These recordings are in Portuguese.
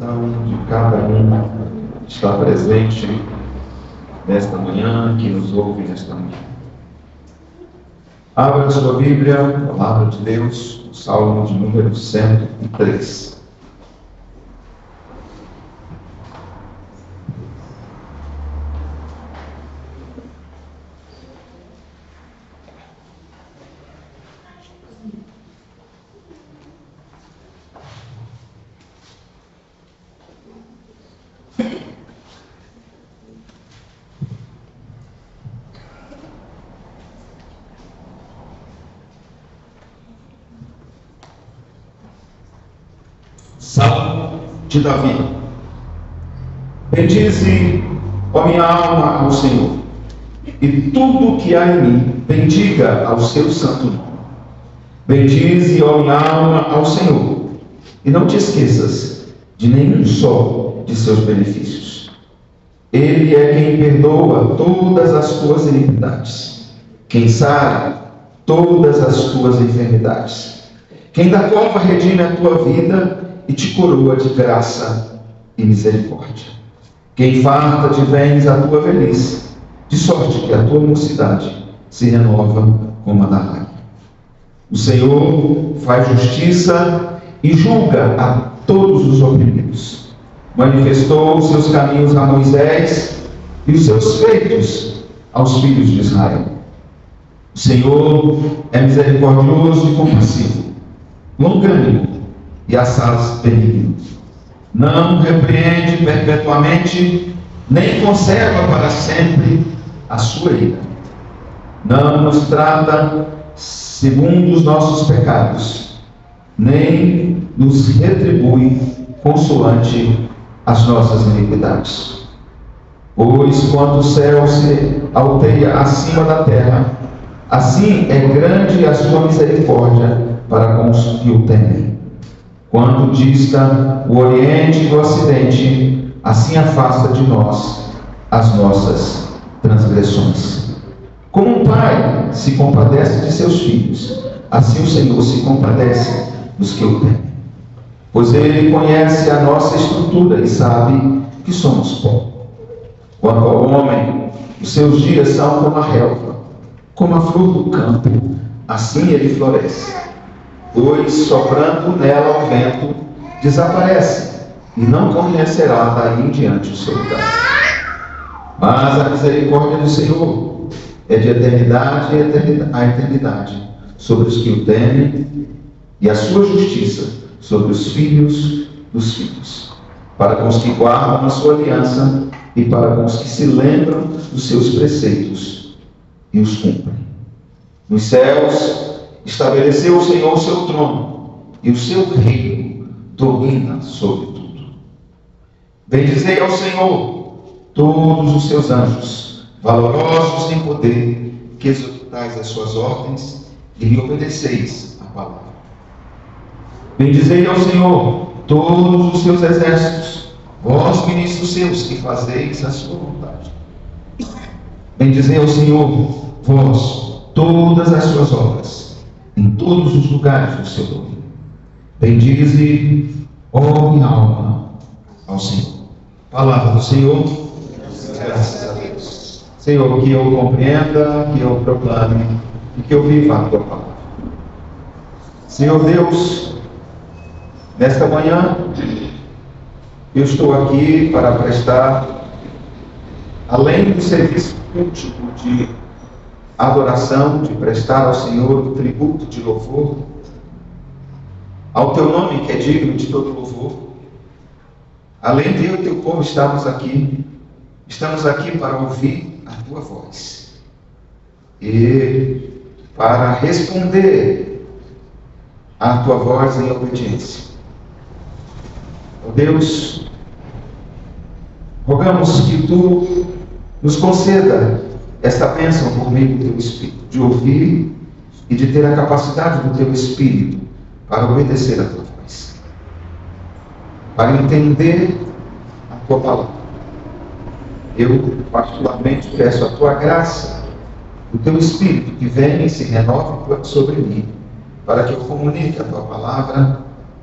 coração de cada um que está presente nesta manhã, que nos ouve nesta manhã. Abra a sua Bíblia, a palavra de Deus, o Salmo de número 103. Salmo de Davi. Bendize, ó minha alma, ao Senhor, e tudo o que há em mim, bendiga ao seu santo nome. Bendize, ó minha alma, ao Senhor, e não te esqueças de nenhum só de seus benefícios. Ele é quem perdoa todas as tuas iniquidades, quem sara todas as tuas enfermidades, quem da cova redime a tua vida e te coroa de graça e misericórdia. Quem farta de bens a tua velhice, de sorte que a tua mocidade se renova como a da águia. O Senhor faz justiça e julga a todos os oprimidos. Manifestou os seus caminhos a Moisés e os seus feitos aos filhos de Israel. O Senhor é misericordioso e compassivo, longânimo e assaz benigno. Não repreende perpetuamente, nem conserva para sempre a sua ira. Não nos trata segundo os nossos pecados, nem nos retribui consoante as nossas iniquidades. Pois quando o céu se alteia acima da terra, assim é grande a sua misericórdia para com os que o temem. Quando dista o Oriente do Ocidente, assim afasta de nós as nossas transgressões. Como um pai se compadece de seus filhos, assim o Senhor se compadece dos que o temem. Pois Ele conhece a nossa estrutura e sabe que somos pó. Quanto ao homem, os seus dias são como a relva, como a flor do campo, assim ele floresce. Pois soprando nela o vento, desaparece, e não conhecerá daí em diante o seu lugar. Mas a misericórdia do Senhor é de eternidade a eternidade sobre os que o temem, e a sua justiça sobre os filhos dos filhos, para com os que guardam a sua aliança e para com os que se lembram dos seus preceitos e os cumprem. Nos céus estabeleceu o Senhor o seu trono, e o seu reino domina sobre tudo. Bendizei ao Senhor todos os seus anjos, valorosos em poder, que executais as suas ordens e lhe obedeceis a palavra. Bendizei ao Senhor todos os seus exércitos, vós, ministros seus, que fazeis a sua vontade. Bendizei ao Senhor, vós, todas as suas obras, em todos os lugares do seu domínio. Bendize, ó minha alma, ao Senhor. Palavra do Senhor, graças a Deus. Senhor, que eu compreenda, que eu proclame e que eu viva a tua palavra. Senhor Deus, nesta manhã, eu estou aqui para prestar, além do serviço cultico de adoração, de prestar ao Senhor o tributo de louvor, ao teu nome que é digno de todo louvor. Além de eu e teu povo estamos aqui para ouvir a tua voz e para responder à tua voz em obediência. Ó Deus, rogamos que tu nos conceda esta bênção por meio do teu Espírito, de ouvir e de ter a capacidade do teu Espírito para obedecer a tua voz, para entender a tua palavra. Eu, particularmente, peço a tua graça, o teu Espírito, que venha e se renove sobre mim, para que eu comunique a tua palavra,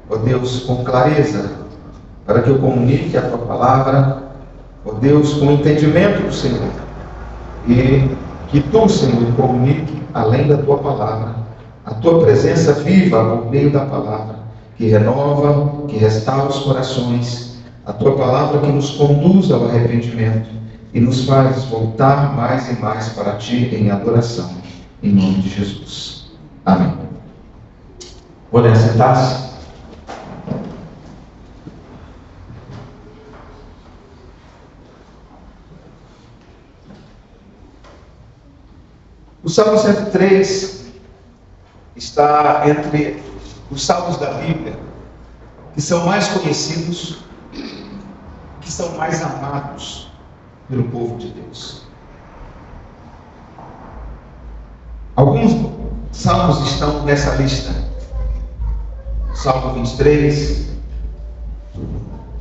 ó Deus, com clareza, para que eu comunique a Tua palavra, ó Deus, com o entendimento do Senhor. E que Tu, Senhor, comunique, além da Tua palavra, a Tua presença viva por meio da palavra, que renova, que restaura os corações, a Tua palavra que nos conduz ao arrependimento e nos faz voltar mais e mais para Ti em adoração, em nome de Jesus. Amém. Podem sentar-se? O Salmo 103 está entre os salmos da Bíblia que são mais conhecidos, que são mais amados pelo povo de Deus. Alguns salmos estão nessa lista: Salmo 23,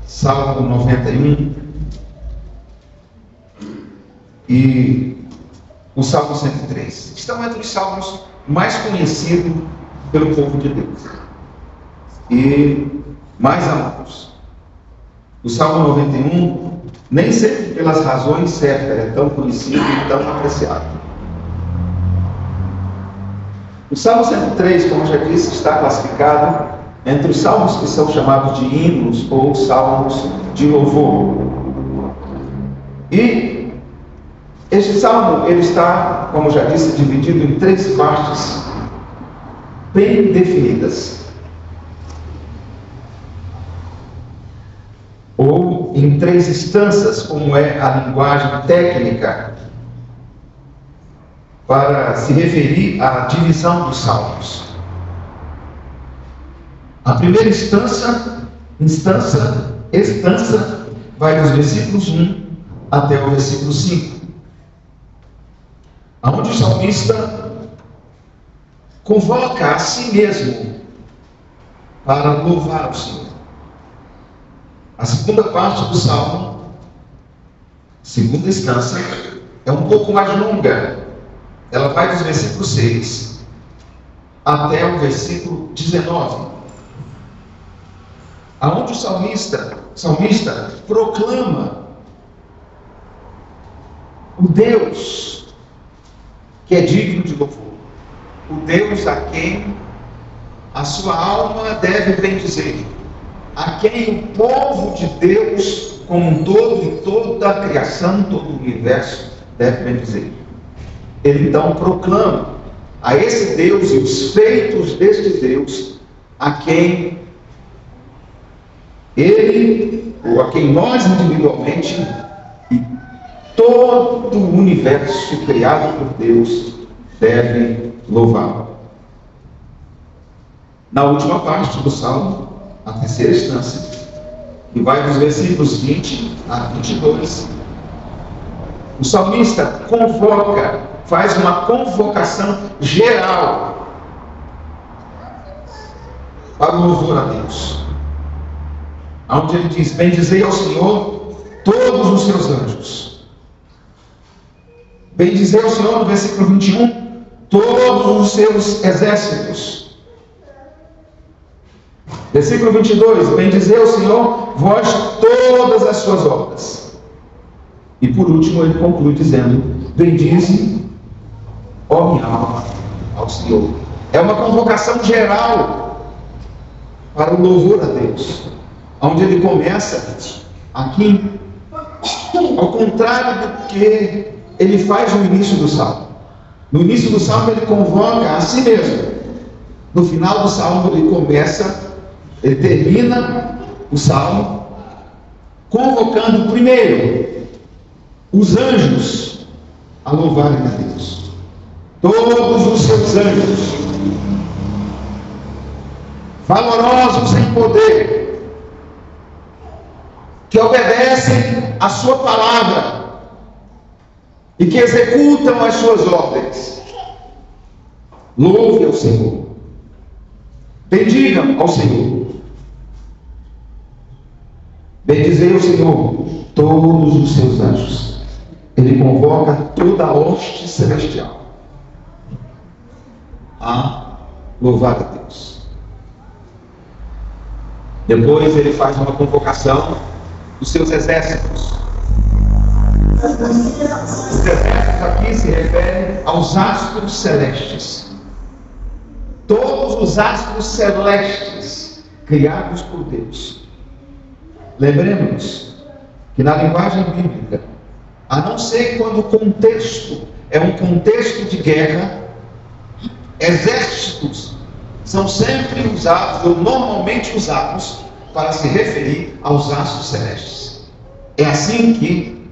Salmo 91 e o Salmo 103. Estão entre os salmos mais conhecidos pelo povo de Deus e mais amados. O Salmo 91, nem sempre pelas razões certas, é tão conhecido e tão apreciado. O Salmo 103, como eu já disse, está classificado entre os salmos que são chamados de hinos ou salmos de louvor. E este salmo, ele está, como já disse, dividido em 3 partes bem definidas, ou em 3 instâncias, como é a linguagem técnica para se referir à divisão dos salmos. A primeira instância vai dos versículos 1 até o versículo 5. Onde o salmista convoca a si mesmo para louvar o Senhor. A segunda parte do salmo, segunda instância, é um pouco mais longa. Ela vai dos versículos 6 até o versículo 19. Onde o salmista proclama o Deus que é digno de louvor, o Deus a quem a sua alma deve bendizer, a quem o povo de Deus, como um todo, e toda a criação, todo o universo, deve bendizer. Ele então proclama a esse Deus e os feitos deste Deus, a quem ele, ou a quem nós individualmente, todo o universo criado por Deus deve louvá-lo. Na última parte do Salmo, a terceira instância, que vai dos versículos 20 a 22, o salmista faz uma convocação geral para o louvor a Deus, onde ele diz: bendizei ao Senhor todos os seus anjos. Bendizei ao Senhor, no versículo 21, todos os seus exércitos. Versículo 22, bendizei ao Senhor, vós todas as suas obras. E por último ele conclui dizendo: bendize, ó minha alma, ao Senhor. É uma convocação geral para o louvor a Deus, onde ele começa aqui, ao contrário do que ele faz no início do salmo. No início do salmo ele convoca a si mesmo. No final do salmo ele termina o salmo convocando primeiro os anjos a louvarem a Deus. Todos os seus anjos, valorosos em poder, que obedecem a sua palavra e que executam as suas ordens. Louve ao Senhor. Bendigam ao Senhor. Bendizei ao Senhor todos os seus anjos. Ele convoca toda a hoste celestial a louvar a Deus. Depois ele faz uma convocação dos seus exércitos. Os exércitos aqui se referem aos astros celestes. Todos os astros celestes criados por Deus. Lembremos que na linguagem bíblica, a não ser quando o contexto é um contexto de guerra, exércitos são sempre usados, ou normalmente usados, para se referir aos astros celestes. É assim que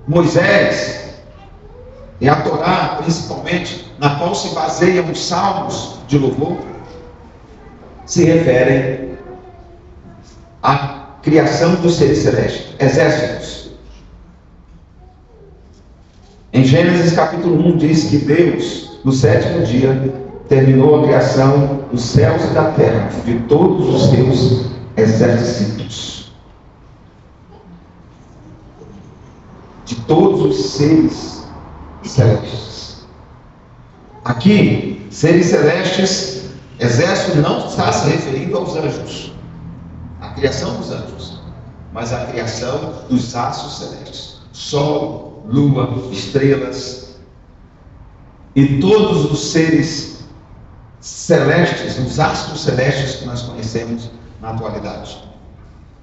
Moisés e a Torá, principalmente, na qual se baseiam os salmos de louvor, se referem à criação dos seres celestes, exércitos. Em Gênesis capítulo 1 diz que Deus, no sétimo dia, terminou a criação dos céus e da terra, de todos os seus exércitos. De todos os seres celestes. Aqui, seres celestes, exército não está se referindo aos anjos, a criação dos anjos, mas a criação dos astros celestes, sol, lua, estrelas e todos os seres celestes, os astros celestes que nós conhecemos na atualidade,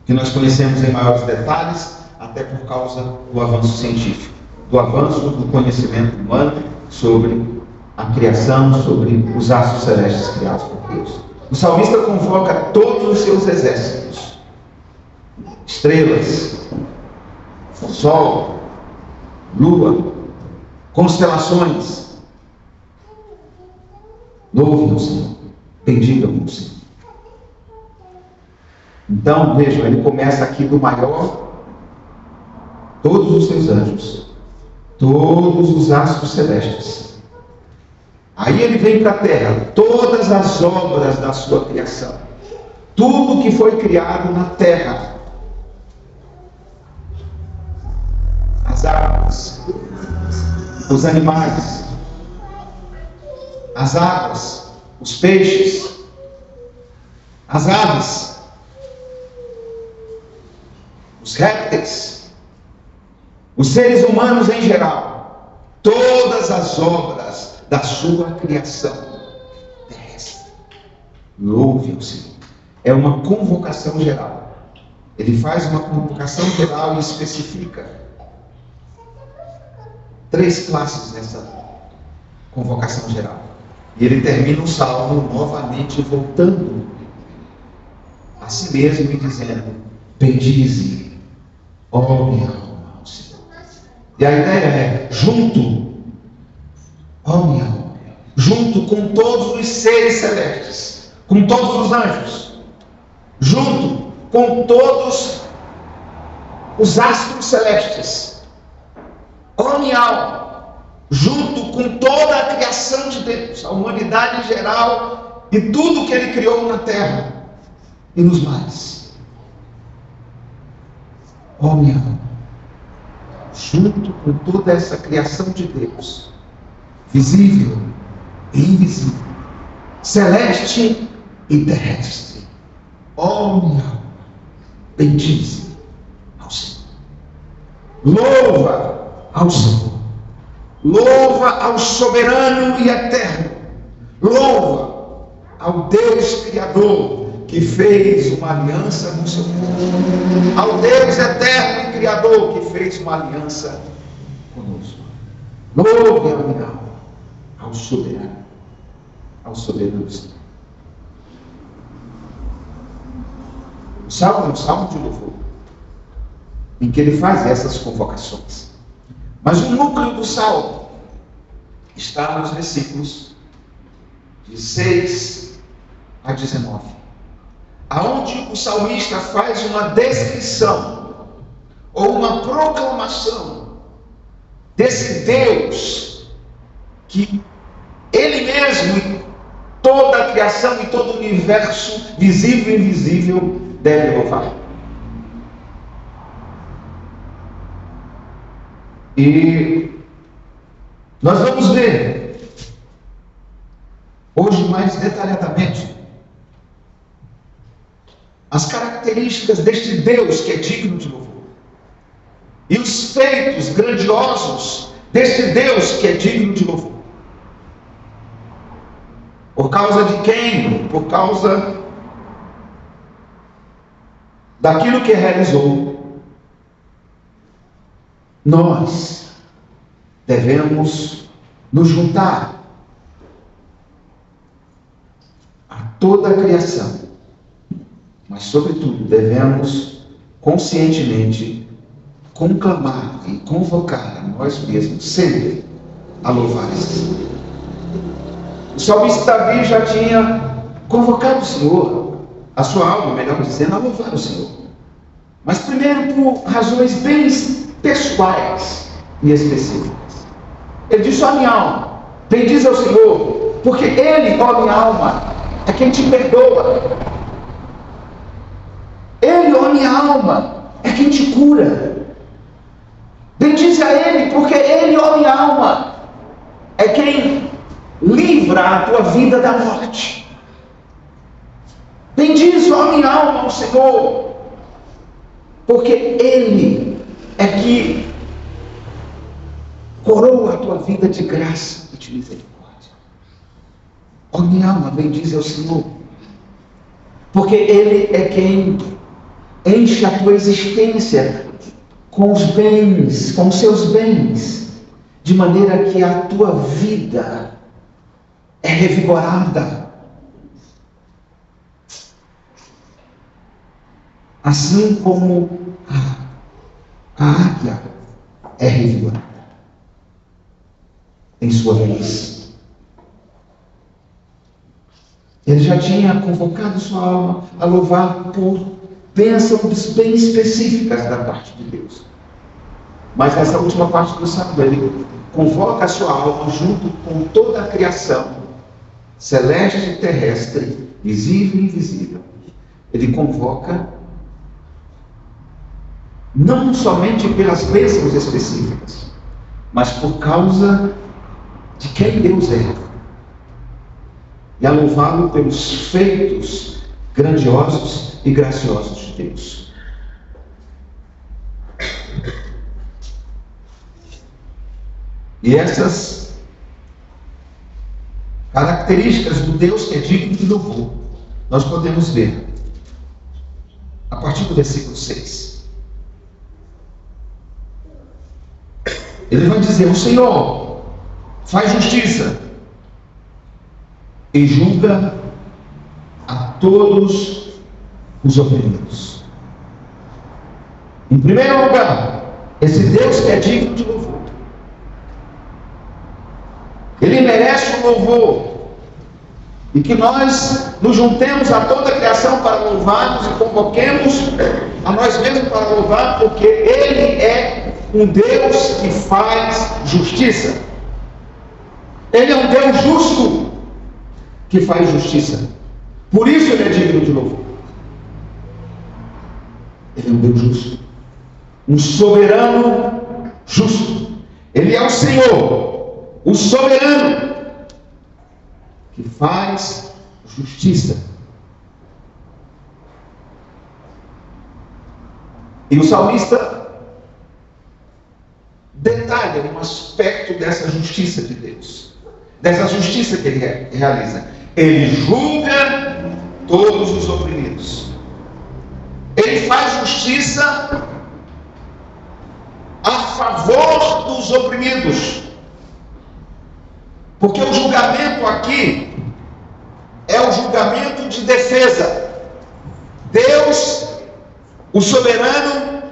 que nós conhecemos em maiores detalhes, até por causa do avanço científico, do avanço do conhecimento humano sobre a criação, sobre os astros celestes criados por Deus. O salmista convoca todos os seus exércitos, estrelas, sol, lua, constelações. Louvem o Senhor, bendigam o Senhor. Então, vejam, ele começa aqui do maior, todos os seus anjos, todos os astros celestes. Aí ele vem para a terra, todas as obras da sua criação, tudo que foi criado na terra, as árvores, os animais, as águas, os peixes, as aves, os répteis, os seres humanos em geral, todas as obras da sua criação terrestre. Louve o Senhor. É uma convocação geral. Ele faz uma convocação geral e especifica 3 classes nessa convocação geral. E ele termina o salmo novamente voltando a si mesmo e dizendo: bendize, ó minha alma, ao Senhor. E a ideia é, ó minha alma, junto com todos os seres celestes, com todos os anjos, junto com todos os astros celestes, ó minha alma, junto com toda a criação de Deus, a humanidade em geral e tudo que Ele criou na terra e nos mares. Ó minha alma, junto com toda essa criação de Deus, visível e invisível, celeste e terrestre, ó minha alma, bendize ao Senhor. Louva ao Senhor. Louva ao soberano e eterno. Louva ao Deus Criador que fez uma aliança com o seu povo. Ao Deus eterno e Criador que fez uma aliança conosco. Louve a minha alma ao soberano Senhor. O salmo é um salmo de louvor, em que ele faz essas convocações. Mas o núcleo do salmo está nos versículos de 6 a 19, aonde o salmista faz uma descrição ou uma proclamação desse Deus que Ele mesmo e toda a criação e todo o universo visível e invisível deve louvar. E nós vamos ver hoje mais detalhadamente as características deste Deus que é digno de louvor. E os feitos grandiosos deste Deus que é digno de louvor. Por causa de quem? Por causa daquilo que realizou. Nós devemos nos juntar a toda a criação, mas sobretudo devemos conscientemente conclamar e convocar a nós mesmos sempre a louvar esse Senhor. O salmista Davi já tinha convocado o Senhor, a sua alma, melhor dizendo, a louvar o Senhor. Mas primeiro por razões bem pessoais e específicas. Ele disse: ó minha alma, bendize ao Senhor, porque Ele, ó minha alma, é quem te perdoa. Ele, ó minha alma, é quem te cura. Bendize a Ele, porque Ele, ó minha alma, é quem livra a tua vida da morte. Bendize, ó minha alma, ao Senhor, porque Ele é que coroa a tua vida de graça e de misericórdia. Ó minha alma, bendize ao Senhor, porque Ele é quem enche a tua existência com os bens, com os seus bens, de maneira que a tua vida é revigorada. Assim como a águia é revigorada em sua velhice. Ele já tinha convocado sua alma a louvar por bênçãos bem específicas da parte de Deus. Mas nessa última parte do salmo, ele convoca a sua alma junto com toda a criação, celeste e terrestre, visível e invisível. Ele convoca não somente pelas bênçãos específicas, mas por causa de quem Deus é. E a louvá-lo pelos feitos grandiosos e graciosos de Deus. E essas características do Deus que é digno de louvor, nós podemos ver a partir do versículo 6. Ele vai dizer: o Senhor faz justiça e julga a todos os oprimidos. Em primeiro lugar, esse Deus que é digno de louvor, Ele merece o louvor, e que nós nos juntemos a toda a criação para louvarmos e convoquemos a nós mesmos para louvar, porque Ele é um Deus que faz justiça. Ele é um Deus justo que faz justiça. Por isso Ele é digno de louvor. Ele é um Deus justo, um soberano justo. Ele é o Senhor, o soberano, que faz justiça. E o salmista detalha um aspecto dessa justiça de Deus, dessa justiça que Ele realiza. Ele julga todos os oprimidos. Ele faz justiça a favor dos oprimidos. Porque o julgamento aqui é o julgamento de defesa. Deus, o soberano,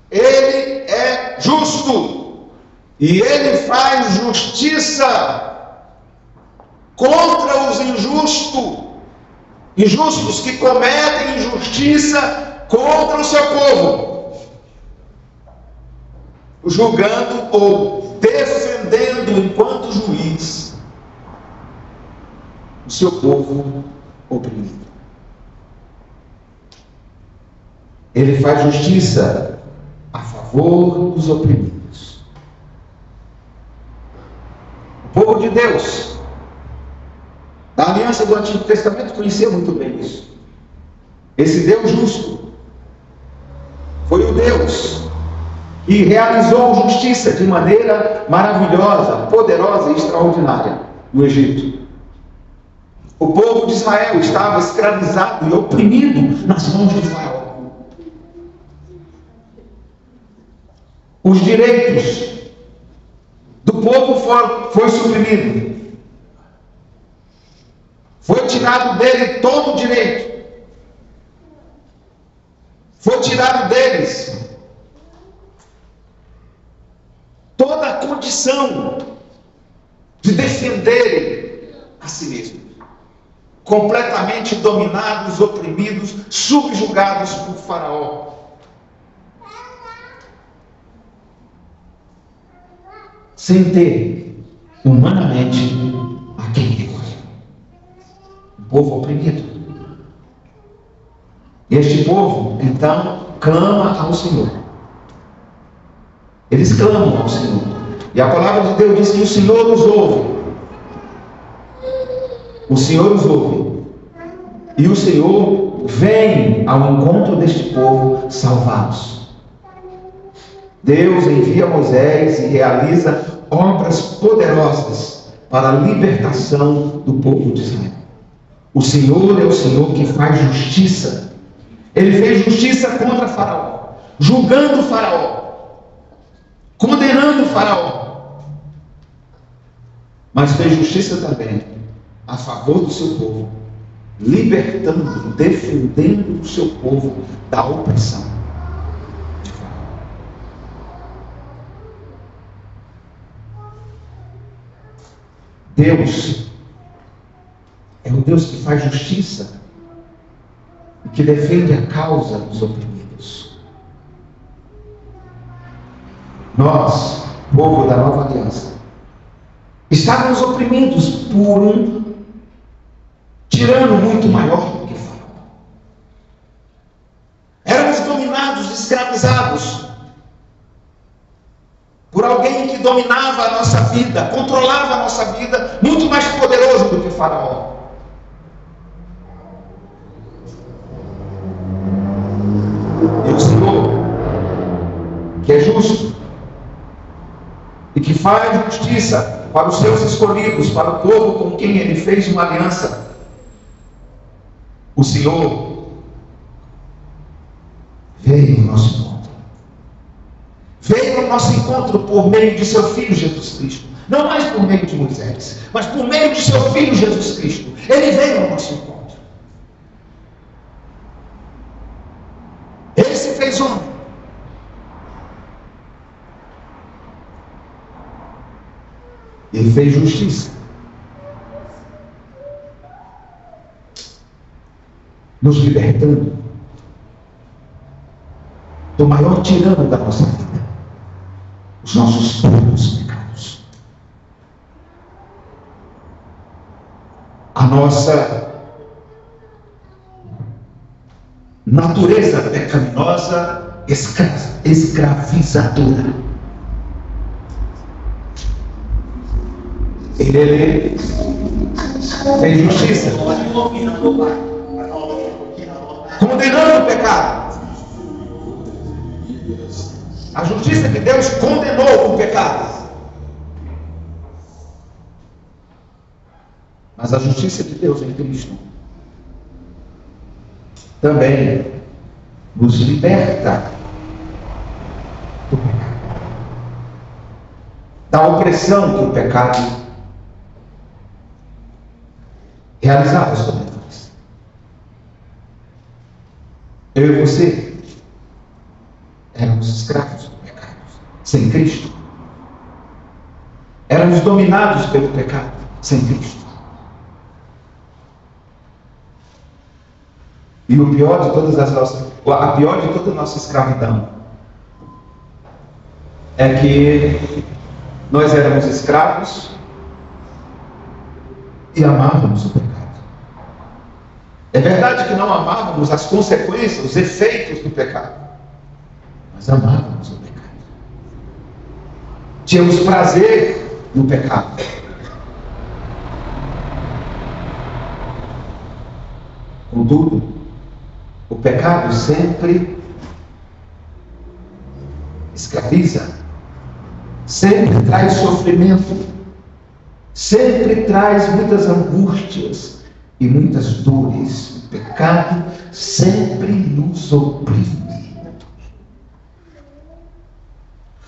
Ele é justo. E Ele faz justiça contra os injustos que cometem injustiça contra o seu povo, julgando ou defendendo enquanto juiz o seu povo oprimido. Ele faz justiça a favor dos oprimidos. O povo de Deus da aliança do Antigo Testamento conhecia muito bem isso. Esse Deus justo foi o Deus que realizou justiça de maneira maravilhosa, poderosa e extraordinária no Egito. O povo de Israel estava escravizado e oprimido nas mãos de Faraó. Os direitos do povo foi suprimido. Foi tirado dele todo o direito. Foi tirado deles toda a condição de defenderem a si mesmos. Completamente dominados, oprimidos, subjugados por Faraó. Sem ter, humanamente, a quem recorrer. Um povo oprimido. Este povo, então, clama ao Senhor. Eles clamam ao Senhor. E a palavra de Deus diz que o Senhor os ouve. O Senhor os ouve. E o Senhor vem ao encontro deste povo salvá-los. Deus envia Moisés e realiza obras poderosas para a libertação do povo de Israel. O Senhor é o Senhor que faz justiça. Ele fez justiça contra Faraó, julgando Faraó, condenando Faraó, mas fez justiça também a favor do seu povo, libertando, defendendo o seu povo da opressão de Faraó. Deus é o Deus que faz justiça e que defende a causa dos oprimidos. Nós, povo da nova aliança, estávamos oprimidos por um tirano muito maior do que Faraó. Éramos dominados, escravizados por alguém que dominava a nossa vida, controlava a nossa vida, muito mais poderoso do que Faraó. E o Senhor, que é justo e que faz justiça para os seus escolhidos, para o povo com quem Ele fez uma aliança, o Senhor veio ao nosso encontro. Veio ao nosso encontro por meio de seu Filho Jesus Cristo. Não mais por meio de Moisés, mas por meio de seu Filho Jesus Cristo. Ele veio ao nosso encontro. Ele se fez homem. Ele fez justiça. Nos libertando do maior tirano da nossa vida, os nossos próprios pecados. A nossa natureza pecaminosa escravizadora. Ele fez justiça, condenando o pecado. A justiça que Deus condenou o pecado. Mas a justiça de Deus em Cristo também nos liberta do pecado, da opressão que o pecado realizava sobre nós. Eu e você éramos escravos do pecado, sem Cristo. Éramos dominados pelo pecado, sem Cristo. E o pior de todas as nossas, a pior de toda a nossa escravidão é que nós éramos escravos e amávamos o pecado. É verdade que não amávamos as consequências, os efeitos do pecado, mas amávamos o pecado. Tínhamos prazer no pecado. Contudo, o pecado sempre escraviza, sempre traz sofrimento, sempre traz muitas angústias e muitas dores. O pecado sempre nos oprime.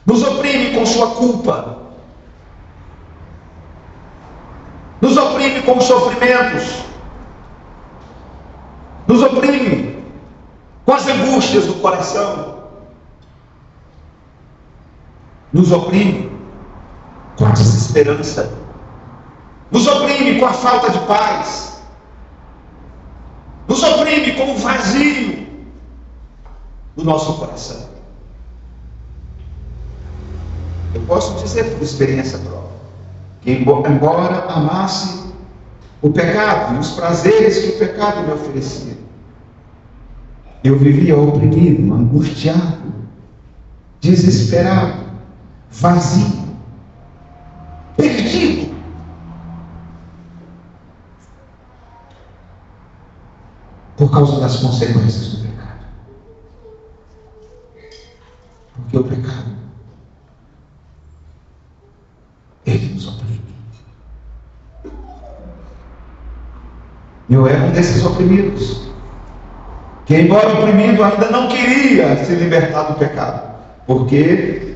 Nos oprime com sua culpa. Nos oprime com os sofrimentos. Nos oprime com as angústias do coração. Nos oprime com a desesperança. Nos oprime com a falta de paz. Nos oprime com o vazio do nosso coração. Eu posso dizer por experiência própria que embora amasse o pecado e os prazeres que o pecado me oferecia, eu vivia oprimido, angustiado, desesperado, vazio, perdido. Por causa das consequências do pecado. Porque o pecado, ele nos oprime. Eu era um desses oprimidos, que embora oprimido ainda não queria se libertar do pecado, porque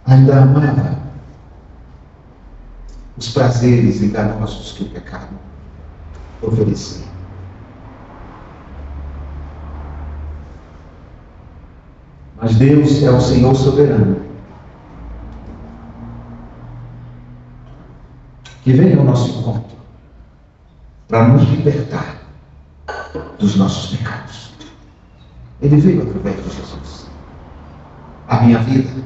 ainda amava os prazeres enganosos que o pecado oferecia. Mas Deus é o Senhor soberano, que vem ao nosso encontro para nos libertar dos nossos pecados. Ele veio através de Jesus. A minha vida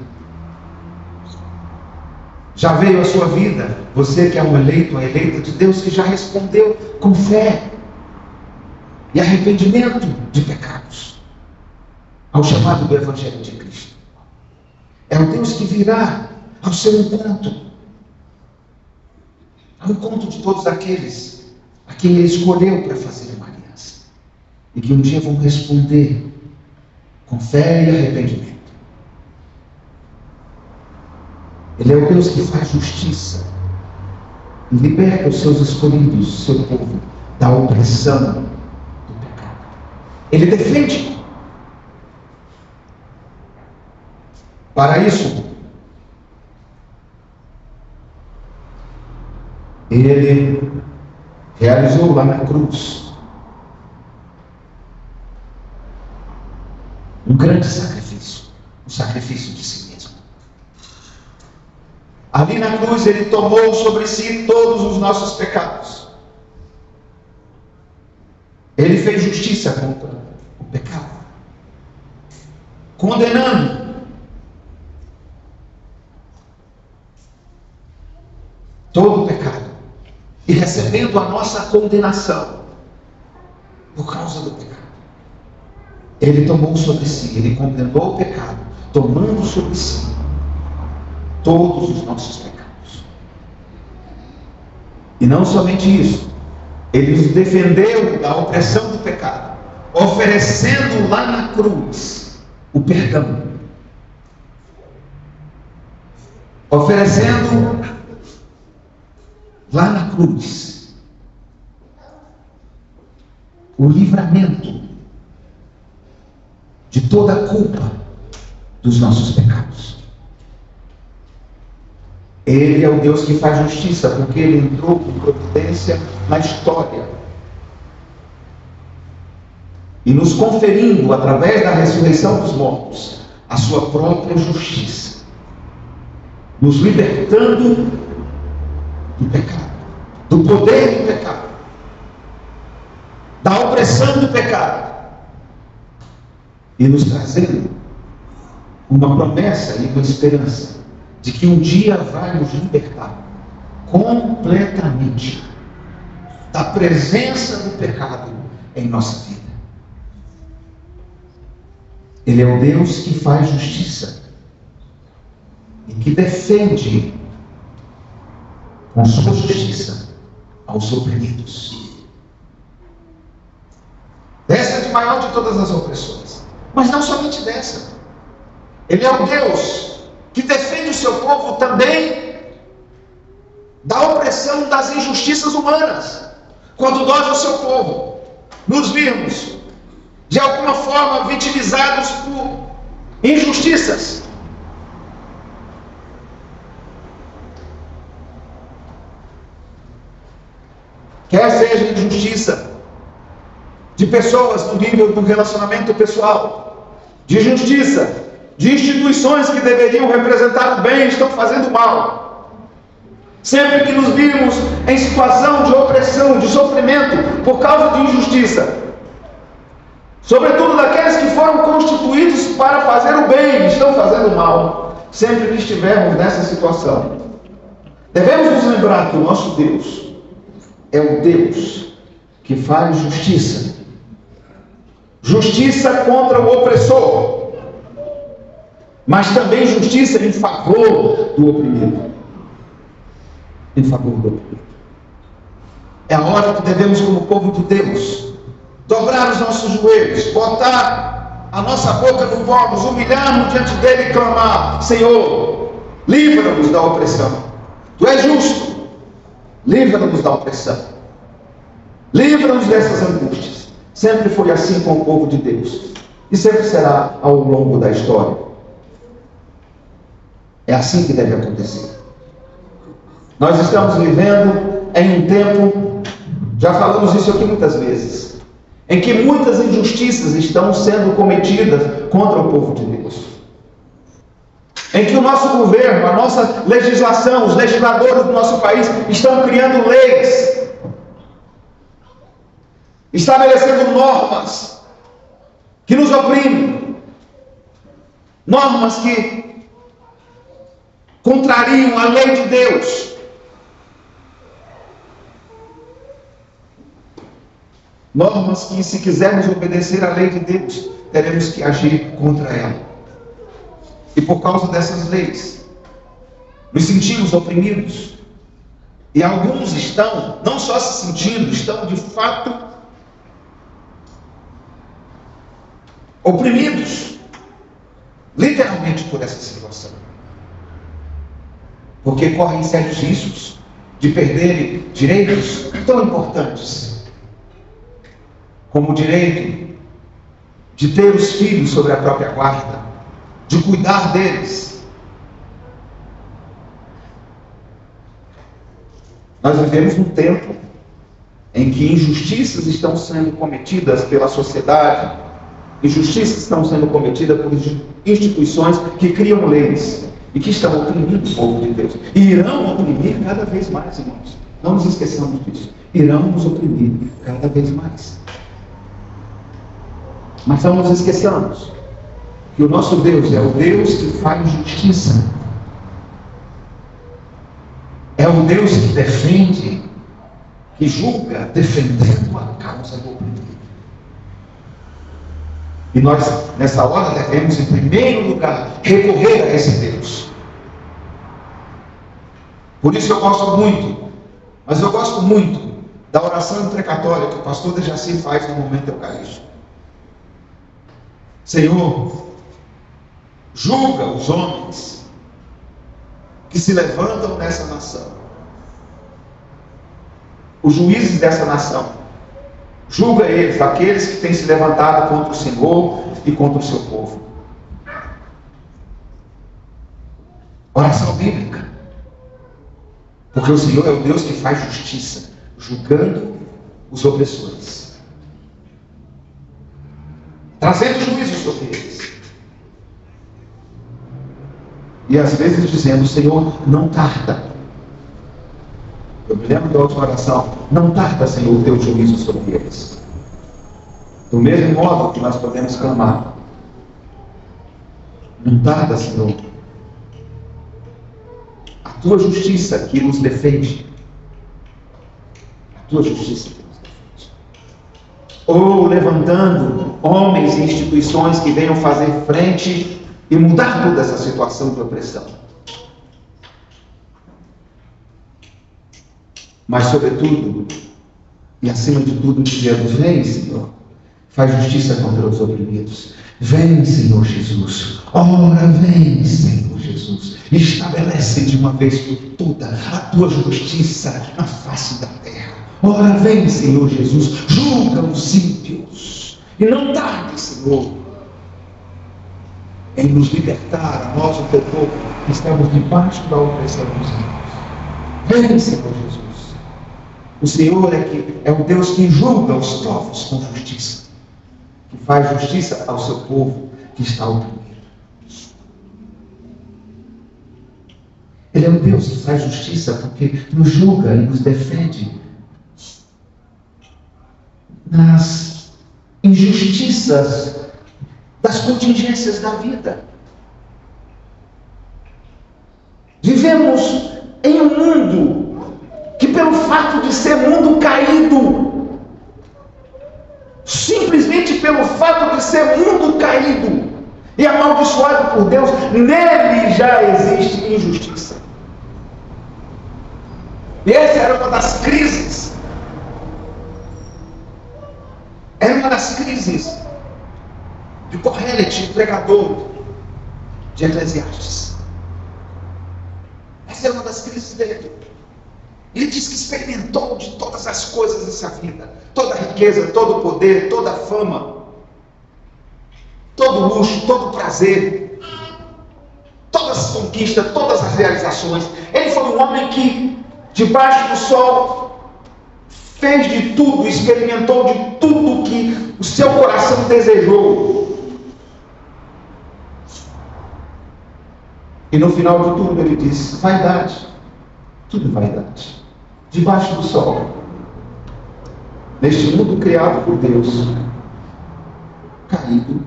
já veio a sua vida. Você que é um eleito, uma eleita de Deus, que já respondeu com fé e arrependimento de pecados ao chamado do Evangelho de Cristo. É o Deus que virá ao seu encontro, ao encontro de todos aqueles a quem Ele escolheu para fazer uma aliança e que um dia vão responder com fé e arrependimento. Ele é o Deus que faz justiça e liberta os seus escolhidos, o seu povo, da opressão do pecado. Ele defende. Para isso, Ele realizou lá na cruz um grande sacrifício, um sacrifício de si mesmo. Ali na cruz Ele tomou sobre si todos os nossos pecados. Ele fez justiça contra o pecado, condenando todo o pecado e recebendo a nossa condenação por causa do pecado. Ele tomou sobre si, Ele condenou o pecado, tomando sobre si todos os nossos pecados. E não somente isso, Ele nos defendeu da opressão do pecado, oferecendo lá na cruz o perdão, oferecendo lá na cruz o livramento de toda a culpa dos nossos pecados. Ele é o Deus que faz justiça, porque Ele entrou com providência na história e nos conferindo, através da ressurreição dos mortos, a sua própria justiça, nos libertando do pecado, do poder do pecado, da opressão do pecado, e nos trazendo uma promessa e uma esperança de que um dia vai nos libertar completamente da presença do pecado em nossa vida. Ele é o Deus que faz justiça e que defende com sua justiça aos oprimidos. maior de todas as opressões. Mas não somente dessa. Ele é o Deus que defende o seu povo também da opressão, das injustiças humanas. Quando nós, o seu povo, nos virmos de alguma forma vitimizados por injustiças, quer seja injustiça de pessoas no nível do relacionamento pessoal, de justiça de instituições que deveriam representar o bem, estão fazendo mal. Sempre que nos vimos em situação de opressão, de sofrimento por causa de injustiça, sobretudo daqueles que foram constituídos para fazer o bem, estão fazendo mal. Sempre que estivermos nessa situação, devemos nos lembrar que o nosso Deus é o Deus que faz justiça. Justiça contra o opressor, mas também justiça em favor do oprimido. Em favor do oprimido. É a hora que devemos, como povo de Deus, dobrar os nossos joelhos, botar a nossa boca no pó, nos humilharmos diante dele e clamar: Senhor, livra-nos da opressão. Tu és justo, livra-nos da opressão. Livra-nos dessas angústias. Sempre foi assim com o povo de Deus, e sempre será ao longo da história. É assim que deve acontecer. Nós estamos vivendo em um tempo, já falamos isso aqui muitas vezes, em que muitas injustiças estão sendo cometidas contra o povo de Deus. Em que o nosso governo, a nossa legislação, os legisladores do nosso país estão criando leis, estabelecendo normas que nos oprimem, normas que contrariam a lei de Deus. Normas que, se quisermos obedecer à lei de Deus, teremos que agir contra ela. E por causa dessas leis, nos sentimos oprimidos. E alguns estão, não só se sentindo, estão de fato oprimidos, literalmente, por essa situação. Porque correm sérios riscos de perderem direitos tão importantes, como o direito de ter os filhos sob a própria guarda, de cuidar deles. Nós vivemos num tempo em que injustiças estão sendo cometidas pela sociedade, injustiças estão sendo cometidas por instituições que criam leis e que estão oprimindo o povo de Deus. E irão oprimir cada vez mais, irmãos. Não nos esqueçamos disso. Irão nos oprimir cada vez mais. Mas não nos esqueçamos que o nosso Deus é o Deus que faz justiça. É o Deus que defende, que julga, defendendo a causa do oprimido. E nós, nessa hora, devemos, em primeiro lugar, recorrer a esse Deus. Por isso eu gosto muito, mas eu gosto muito da oração imprecatória que o pastor Dejaci faz no momento eucarístico. Senhor, julga os homens que se levantam nessa nação, os juízes dessa nação. Julga eles, aqueles que têm se levantado contra o Senhor e contra o seu povo. Oração bíblica. Porque o Senhor é o Deus que faz justiça, julgando os opressores, trazendo juízo sobre eles. E às vezes dizendo: Senhor, não tarda. Eu me lembro da outra oração: não tarda, Senhor, o teu juízo sobre eles. Do mesmo modo que nós podemos clamar: não tarda, Senhor, a tua justiça que nos defende. A tua justiça que nos defende. Ou levantando homens e instituições que venham fazer frente e mudar toda essa situação de opressão. Mas, sobretudo, e acima de tudo, dizemos: vem, Senhor, faz justiça contra os oprimidos. Vem, Senhor Jesus. Ora, vem, Senhor Jesus. Estabelece de uma vez por toda a tua justiça na face da terra. Ora, vem, Senhor Jesus. Julga os ímpios. E não tarde, Senhor, em nos libertar, a nós, o teu povo, que estamos debaixo da opressão dos ímpios. Vem, Senhor Jesus. O Senhor é o Deus que julga os povos com justiça, que faz justiça ao seu povo que está oprimido. Ele é um Deus que faz justiça porque nos julga e nos defende nas injustiças das contingências da vida. Vivemos em um mundo que, pelo fato de ser mundo caído, simplesmente pelo fato de ser mundo caído e amaldiçoado por Deus, nele já existe injustiça. E essa era uma das crises. Era uma das crises de Kohelet, o pregador de Eclesiastes. Essa era uma das crises dele. Ele diz que experimentou de todas as coisas dessa vida, toda a riqueza, todo o poder, toda a fama, todo o luxo, todo o prazer, todas as conquistas, todas as realizações. Ele foi um homem que, debaixo do sol, fez de tudo, experimentou de tudo que o seu coração desejou. E no final de tudo ele diz: vaidade, tudo vaidade. Debaixo do sol, neste mundo criado por Deus, caído,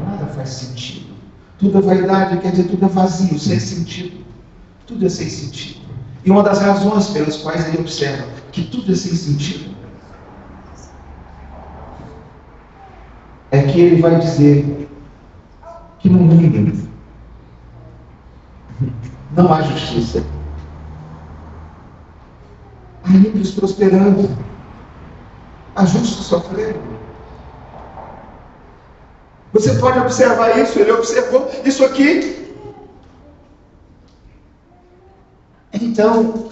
nada faz sentido. Tudo é vaidade, quer dizer, tudo é vazio, sem sentido. Tudo é sem sentido. E uma das razões pelas quais ele observa que tudo é sem sentido é que ele vai dizer que no mundo não há justiça. Há ímpios prosperando, há justos sofrendo. Você pode observar isso, ele observou isso aqui. Então,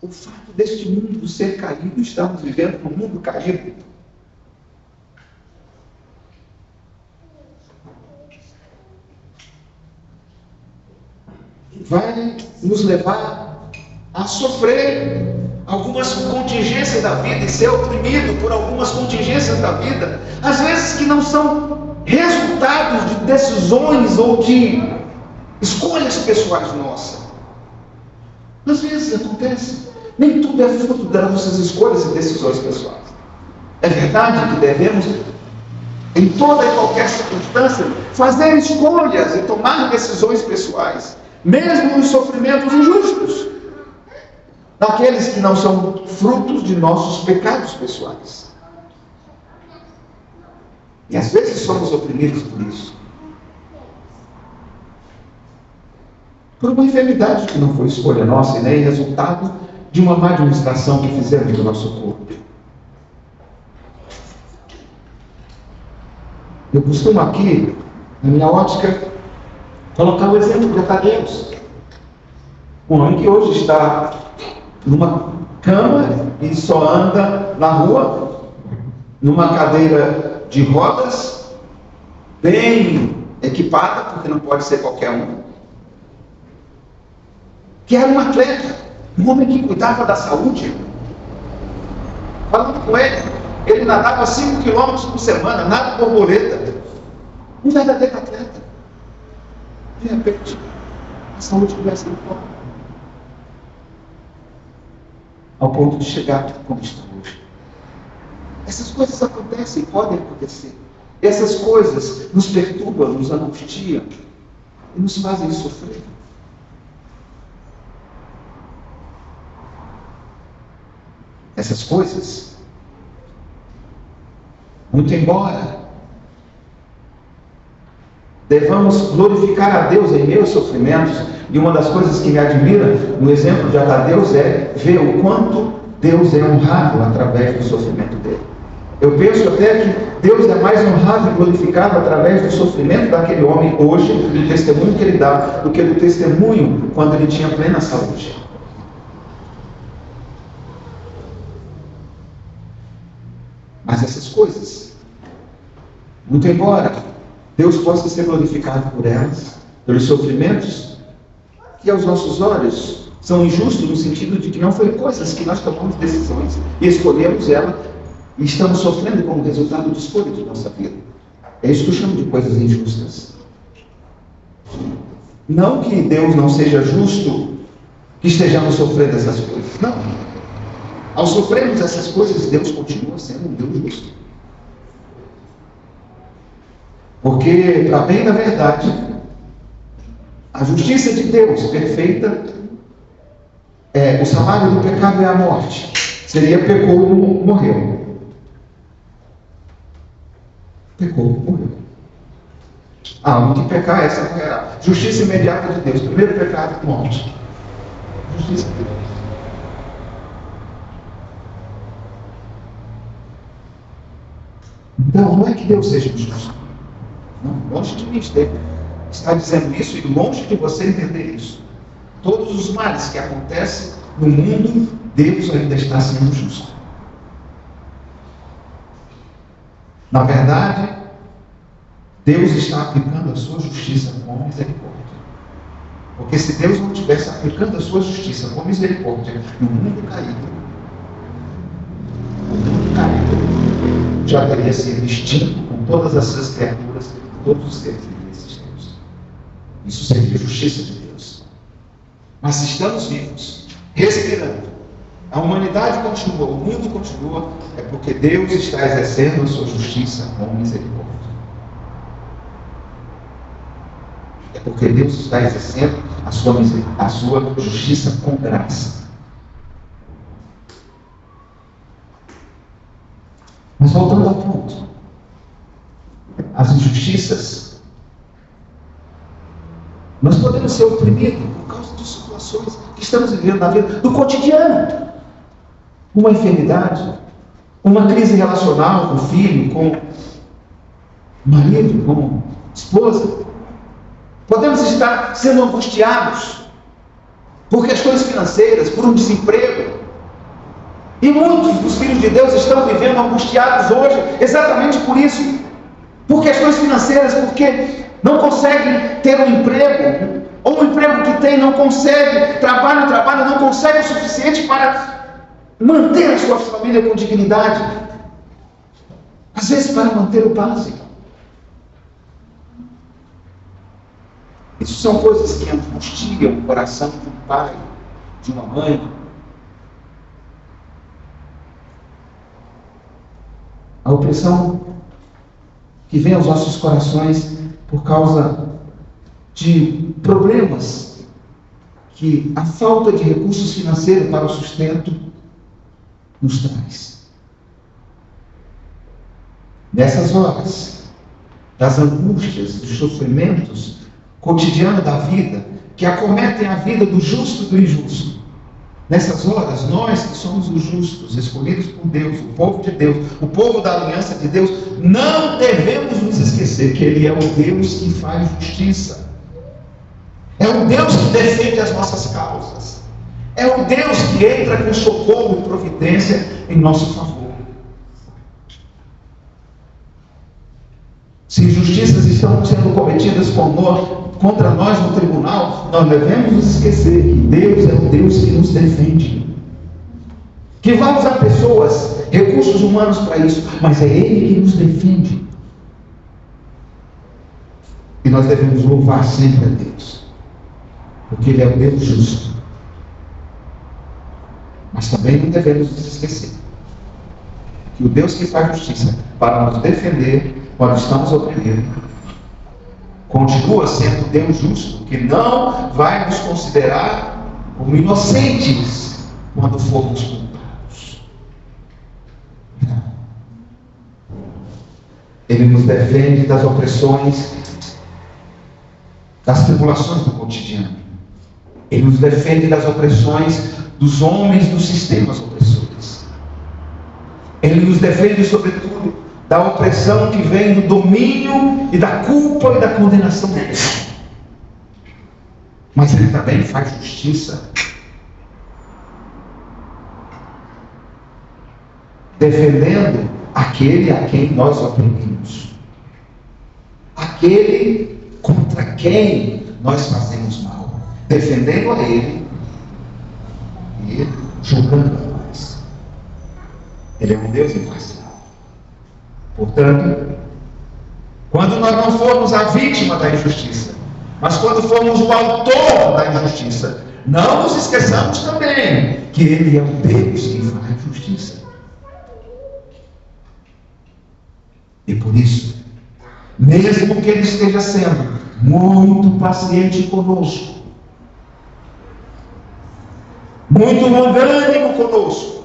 o fato deste mundo ser caído, estamos vivendo num mundo caído, vai nos levar a sofrer algumas contingências da vida e ser oprimido por algumas contingências da vida, às vezes que não são resultados de decisões ou de escolhas pessoais nossas. Às vezes acontece, nem tudo é fruto das nossas escolhas e decisões pessoais. É verdade que devemos, em toda e qualquer circunstância, fazer escolhas e tomar decisões pessoais, mesmo nos sofrimentos injustos, daqueles que não são frutos de nossos pecados pessoais. E às vezes somos oprimidos por isso, por uma enfermidade que não foi escolha nossa e nem resultado de uma má administração que fizemos do nosso corpo. Eu costumo aqui, na minha ótica, colocar o exemplo de Tadeus, um homem que hoje está numa cama e só anda na rua, numa cadeira de rodas, bem equipada, porque não pode ser qualquer um, que era um atleta, um homem que cuidava da saúde. Falando com ele nadava 5 quilômetros por semana, nada borboleta, um verdadeiro atleta. De repente, a saúde começa a ir embora, ao ponto de chegar como está hoje. Essas coisas acontecem, podem acontecer. Essas coisas nos perturbam, nos angustiam e nos fazem sofrer. Essas coisas, muito embora devamos glorificar a Deus em meus sofrimentos, e uma das coisas que me admira no exemplo de Tadeus é ver o quanto Deus é honrado através do sofrimento dele. Eu penso até que Deus é mais honrado e glorificado através do sofrimento daquele homem hoje, do testemunho que ele dá, do que do testemunho quando ele tinha plena saúde. Mas essas coisas, muito embora Deus possa ser glorificado por elas, pelos sofrimentos, que aos nossos olhos são injustos no sentido de que não foi coisas que nós tomamos decisões e escolhemos ela e estamos sofrendo como resultado de escolha de nossa vida. É isso que eu chamo de coisas injustas. Não que Deus não seja justo que estejamos sofrendo essas coisas. Não. Ao sofrermos essas coisas, Deus continua sendo um Deus justo. Porque, para bem da verdade, a justiça de Deus perfeita, o salário do pecado é a morte. Seria pecou, morreu. Pecou, morreu. Um que pecar, essa morrerá. Justiça imediata de Deus. Primeiro pecado, morte. Justiça de Deus. Então, não é que Deus seja injusto. Não, longe de mim está dizendo isso e longe de você entender isso. Todos os males que acontecem no mundo, Deus ainda está sendo justo. Na verdade, Deus está aplicando a sua justiça com misericórdia. Porque se Deus não estivesse aplicando a sua justiça com misericórdia no mundo caído, já teria sido extinto com todas as suas criaturas, todos os seres existentes. Isso seria a justiça de Deus. Mas se estamos vivos, respirando, a humanidade continua, o mundo continua, é porque Deus está exercendo a sua justiça com misericórdia. É porque Deus está exercendo a sua justiça com graça. Mas voltando ao ponto, as injustiças, nós podemos ser oprimidos por causa de situações que estamos vivendo na vida, do cotidiano. Uma enfermidade, uma crise relacional com o filho, com o marido, com a esposa. Podemos estar sendo angustiados por questões financeiras, por um desemprego. E muitos dos filhos de Deus estão vivendo angustiados hoje, exatamente por isso. Por questões financeiras, porque não conseguem ter um emprego, ou o emprego que tem não consegue, trabalha, não consegue o suficiente para manter a sua família com dignidade. Às vezes para manter o básico. Isso são coisas que angustiam o coração de um pai, de uma mãe. A opressão que vem aos nossos corações por causa de problemas que a falta de recursos financeiros para o sustento nos traz. Nessas horas, das angústias, dos sofrimentos cotidianos da vida, que acometem a vida do justo e do injusto, nessas horas, nós que somos os justos, escolhidos por Deus, o povo de Deus, o povo da aliança de Deus, não devemos nos esquecer que Ele é o Deus que faz justiça. É o Deus que defende as nossas causas. É o Deus que entra com socorro e providência em nosso favor. Se injustiças estão sendo cometidas contra nós no tribunal, nós devemos nos esquecer que Deus é o Deus que nos defende. Que vai usar pessoas, recursos humanos para isso, mas é Ele que nos defende. E nós devemos louvar sempre a Deus, porque Ele é o Deus justo. Mas também não devemos nos esquecer que o Deus que faz justiça para nos defender quando estamos oprimidos continua sendo Deus justo, que não vai nos considerar como inocentes quando formos culpados. Não. Ele nos defende das opressões, das tribulações do cotidiano. Ele nos defende das opressões dos homens dos sistemas opressores. Ele nos defende, sobretudo, da opressão que vem do domínio e da culpa e da condenação do pecado. Mas Ele também faz justiça, defendendo aquele a quem nós oprimimos, aquele contra quem nós fazemos mal, defendendo a Ele e julgando a nós. Ele é um Deus imparcial. Portanto, quando nós não formos a vítima da injustiça, mas quando formos o autor da injustiça, não nos esqueçamos também que Ele é o Deus que faz justiça. E por isso, mesmo que Ele esteja sendo muito paciente conosco, muito longânimo conosco,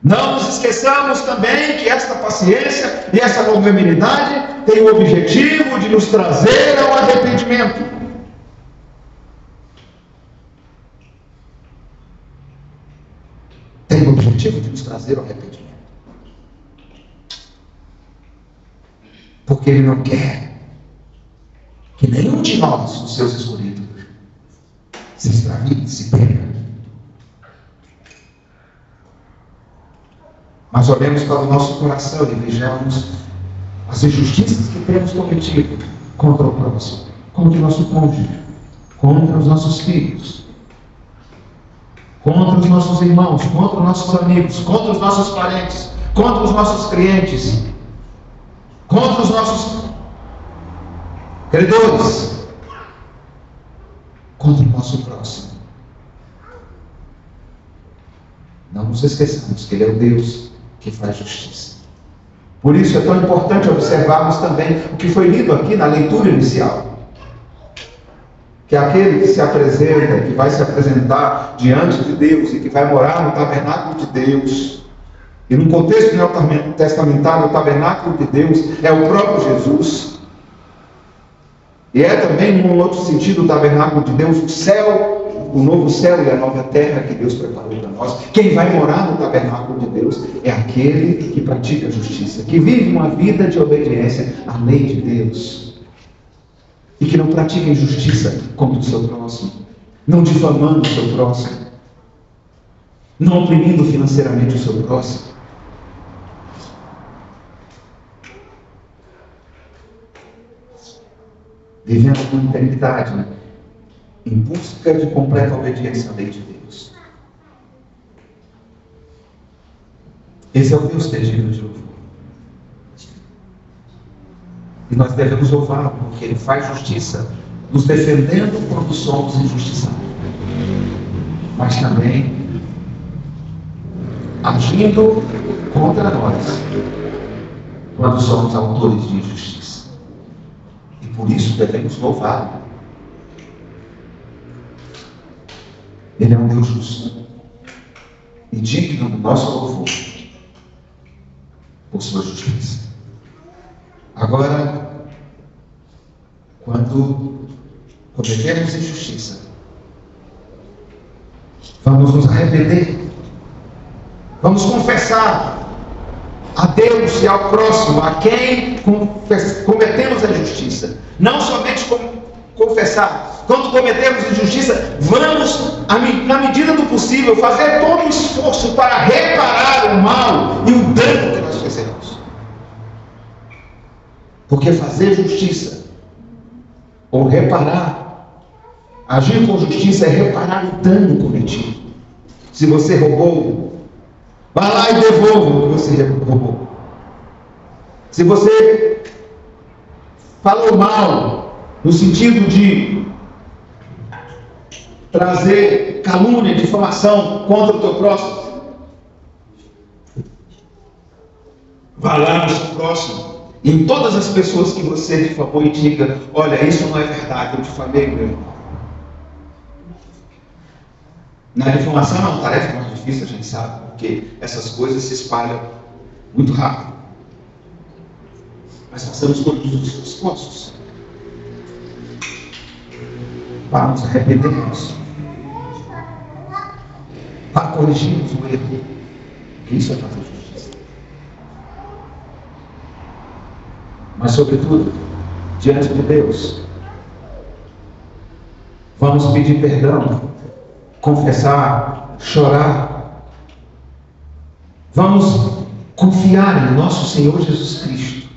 não nos esqueçamos também que esta paciência e essa longanimidade tem o objetivo de nos trazer ao arrependimento. Tem o objetivo de nos trazer ao arrependimento. Porque Ele não quer que nenhum de nós, os seus escolhidos, se extravie, se perca. Mas olhemos para o nosso coração e vejamos as injustiças que temos cometido contra o próximo, contra o nosso cônjuge, contra os nossos filhos, contra os nossos irmãos, contra os nossos amigos, contra os nossos parentes, contra os nossos clientes, contra os nossos credores, contra o nosso próximo. Não nos esqueçamos que Ele é o Deus que faz justiça. Por isso é tão importante observarmos também o que foi lido aqui na leitura inicial. Que aquele que se apresenta, que vai se apresentar diante de Deus e que vai morar no tabernáculo de Deus, e no contexto neotestamentário, o tabernáculo de Deus é o próprio Jesus. E é também, num outro sentido, o tabernáculo de Deus, o céu, o novo céu e a nova terra que Deus preparou para nós. Quem vai morar no tabernáculo de Deus é aquele que pratica a justiça, que vive uma vida de obediência à lei de Deus, e que não pratica injustiça contra o seu próximo, não difamando o seu próximo, não oprimindo financeiramente o seu próximo. Vivendo com integridade, em busca de completa obediência à lei de Deus. Esse é o Deus que é digno de louvor. E nós devemos louvá-lo, porque Ele faz justiça, nos defendendo quando somos injustiçados, mas também agindo contra nós quando somos autores de injustiça. E por isso devemos louvá-lo. Ele é um Deus justo e digno do nosso louvor por sua justiça. Agora, quando cometemos injustiça, vamos nos arrepender, vamos confessar a Deus e ao próximo, a quem cometemos a injustiça. Não somente confessar, quando cometemos injustiça, vamos, na medida do possível, fazer todo o esforço para reparar o mal e o dano que nós fizemos. Porque fazer justiça, ou reparar, agir com justiça é reparar o dano cometido. Se você roubou, vá lá e devolva o que você roubou. Se você falou mal, no sentido de trazer calúnia, difamação contra o teu próximo, vá lá no seu próximo, e em todas as pessoas que você difamou, e diga: olha, isso não é verdade, eu difamei meu irmão. Na difamação é uma tarefa mais difícil, a gente sabe, porque essas coisas se espalham muito rápido. Mas passamos todos os esforços para nos arrependermos, para corrigirmos o erro, Porque isso é fazer justiça. Mas, sobretudo, diante de Deus, vamos pedir perdão, confessar, chorar. Vamos confiar em nosso Senhor Jesus Cristo.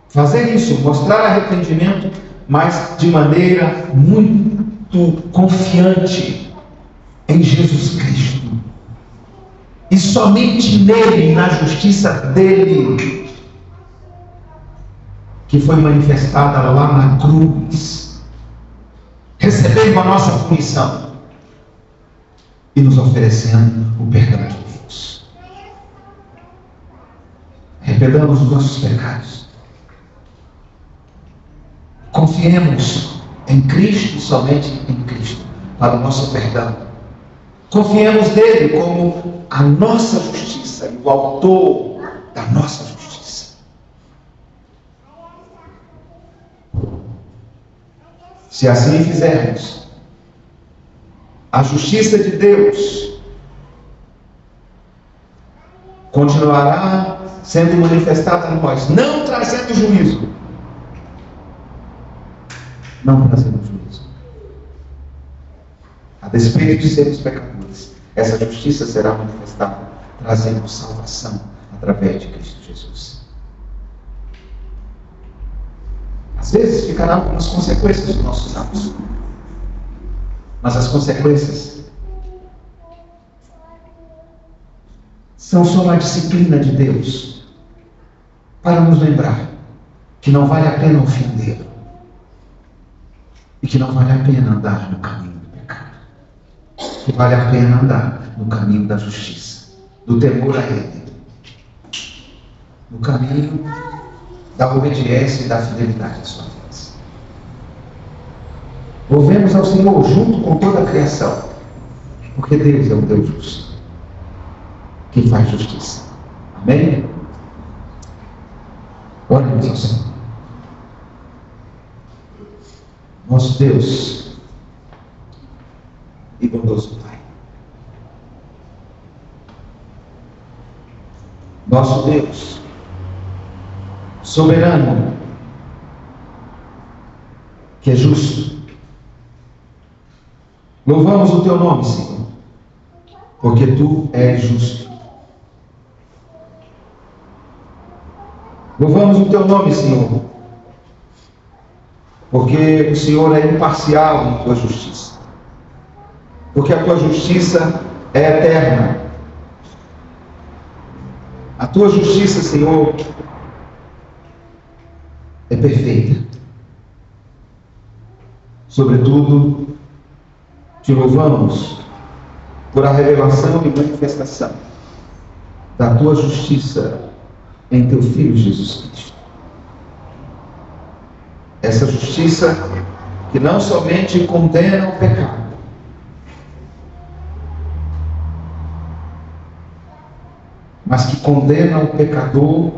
Fazer isso, mostrar arrependimento, mas de maneira muito confiante em Jesus Cristo. E somente nele, na justiça dele, que foi manifestada lá na cruz, recebendo a nossa punição e nos oferecendo o perdão de Deus. Arrependamos os nossos pecados. Confiemos em Cristo, somente em Cristo, para o nosso perdão. Confiemos nele como a nossa justiça e o autor da nossa justiça. Se assim fizermos, a justiça de Deus continuará sendo manifestada em nós, não trazendo juízo. Não trazendo juízo. A despeito de sermos pecadores, essa justiça será manifestada, trazendo salvação através de Cristo Jesus. Às vezes ficará algumas consequências dos nossos atos, mas as consequências são só uma disciplina de Deus para nos lembrar que não vale a pena ofendê-lo e que não vale a pena andar no caminho do pecado, que vale a pena andar no caminho da justiça, do temor a Ele, no caminho da obediência e da fidelidade à sua vida. Louvemos ao Senhor junto com toda a criação, porque Deus é um Deus justo, que faz justiça. Amém? Oremos ao Senhor. Nosso Deus e bondoso Pai, nosso Deus soberano, que é justo, louvamos o teu nome, Senhor, porque tu és justo. Louvamos o teu nome, Senhor, porque o Senhor é imparcial em tua justiça, porque a tua justiça é eterna. A tua justiça, Senhor, é perfeita. Sobretudo, te louvamos por a revelação e manifestação da tua justiça em teu Filho Jesus Cristo. Essa justiça que não somente condena o pecado, mas que condena o pecador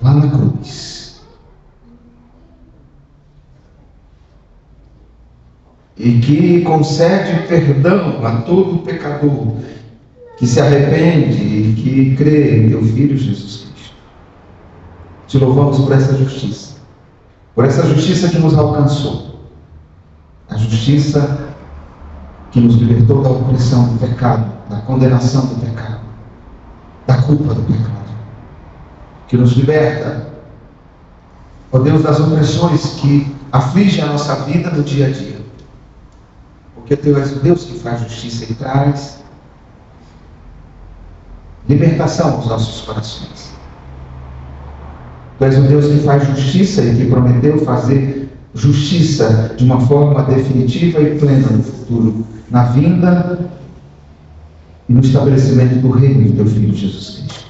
lá na cruz. E que concede perdão a todo pecador que se arrepende e que crê em teu Filho Jesus Cristo. Te louvamos por essa justiça que nos alcançou, a justiça que nos libertou da opressão do pecado, da condenação do pecado, da culpa do pecado, que nos liberta, ó Deus, das opressões que afligem a nossa vida no dia a dia, porque tu és o Deus que faz justiça e traz libertação aos nossos corações. Tu és o Deus que faz justiça e que prometeu fazer justiça de uma forma definitiva e plena no futuro, na vinda e no estabelecimento do reino do teu Filho Jesus Cristo.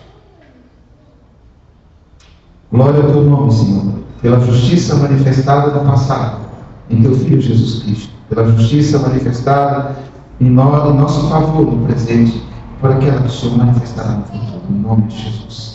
Glória ao teu nome, Senhor, pela justiça manifestada no passado em teu Filho Jesus Cristo, pela justiça manifestada em nosso favor no presente, por aquela que o Senhor manifestará no futuro, em nome de Jesus.